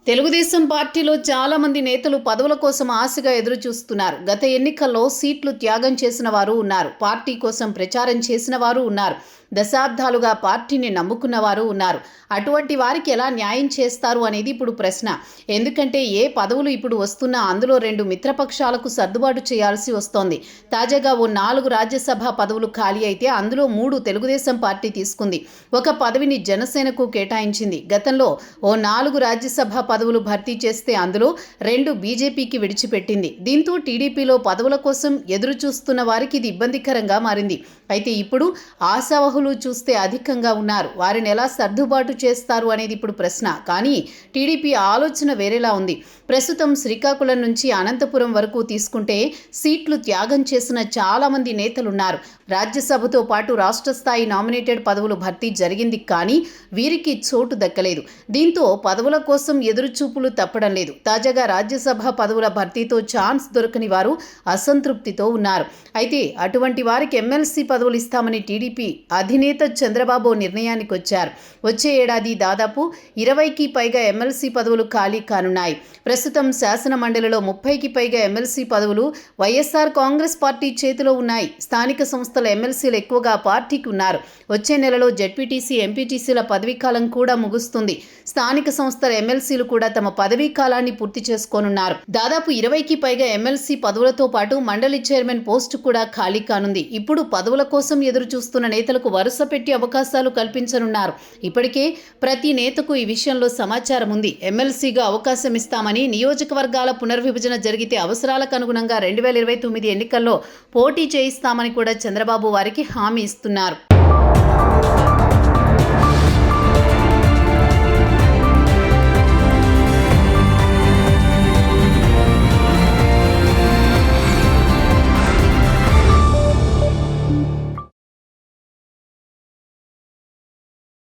తెలుగుదేశం పార్టీలో చాలా మంది నేతలు పదవుల కోసం ఆశగా ఎదురు చూస్తున్నారు. గత ఎన్నికల్లో సీట్లు త్యాగం చేసిన వారు ఉన్నారు. పార్టీ కోసం ప్రచారం చేసిన వారు ఉన్నారు. దశాబ్దాలుగా పార్టీని నమ్ముకున్న వారు ఉన్నారు. అటువంటి వారికి ఎలా న్యాయం చేస్తారు అనేది ఇప్పుడు ప్రశ్న. ఎందుకంటే ఏ పదవులు ఇప్పుడు వస్తున్నా అందులో 2 మిత్రపక్షాలకు సర్దుబాటు చేయాల్సి వస్తోంది. తాజాగా ఓ 4 రాజ్యసభ పదవులు ఖాళీ అయితే అందులో 3 తెలుగుదేశం పార్టీ తీసుకుంది. ఒక పదవిని జనసేనకు కేటాయించింది. గతంలో ఓ 4 రాజ్యసభ పదవులు భర్తీ చేస్తే అందులో 2 బీజేపీకి విడిచిపెట్టింది. దీంతో టీడీపీలో పదవుల కోసం ఎదురు చూస్తున్న వారికి ఇది ఇబ్బందికరంగా మారింది. అయితే ఇప్పుడు ఆశావహులు చూస్తే అధికంగా ఉన్నారు. వారిని ఎలా సర్దుబాటు చేస్తారు అనేది ఇప్పుడు ప్రశ్న. కానీ టీడీపీ ఆలోచన వేరేలా ఉంది. ప్రస్తుతం శ్రీకాకుళం నుంచి అనంతపురం వరకు తీసుకుంటే సీట్లు త్యాగం చేసిన చాలా మంది నేతలున్నారు. రాజ్యసభతో పాటు రాష్ట్ర స్థాయి నామినేటెడ్ పదవులు భర్తీ జరిగింది, కానీ వీరికి చోటు దక్కలేదు. దీంతో పదవుల కోసం ఎదురుచూపులు తప్పడం లేదు. తాజాగా రాజ్యసభ పదవుల భర్తీతో ఛాన్స్ దొరకని వారు అసంతృప్తితో ఉన్నారు. అయితే అటువంటి వారికి ఎమ్మెల్సీ పదవులు ఇస్తామని టీడీపీ అధినేత చంద్రబాబు నిర్ణయానికి వచ్చారు. వచ్చే ఏడాది దాదాపు 20కి పైగా ఎమ్మెల్సీ పదవులు ఖాళీ కానున్నాయి. ప్రస్తుతం శాసన మండలిలో 30కి పైగా ఎమ్మెల్సీ పదవులు వైఎస్ఆర్ కాంగ్రెస్ పార్టీ చేతిలో ఉన్నాయి. స్థానిక సంస్థల ఎమ్మెల్సీలు ఎక్కువగా పార్టీకి ఉన్నారు. వచ్చే నెలలో జెడ్పీటీసీ, ఎంపీటీసీల పదవీకాలం కూడా ముగుస్తుంది. స్థానిక సంస్థల ఎమ్మెల్సీలు కూడా తమ పదవీ కాలాన్ని పూర్తి చేసుకోనున్నారు. దాదాపు 20కి పైగా ఎమ్మెల్సీ పదవులతో పాటు మండలి చైర్మన్ పోస్టు కూడా ఖాళీ కానుంది. ఇప్పుడు పదవుల కోసం ఎదురు చూస్తున్న నేతలకు వరుస పెట్టి అవకాశాలు కల్పించనున్నారు. ఇప్పటికే ప్రతి నేతకు ఈ విషయంలో సమాచారం ఉంది. ఎమ్మెల్సీగా అవకాశం ఇస్తామని, నియోజకవర్గాల పునర్విభజన జరిగితే అవసరాలకు అనుగుణంగా 2029 ఎన్నికల్లో పోటీ చేయిస్తామని కూడా చంద్రబాబు వారికి హామీ ఇస్తున్నారు.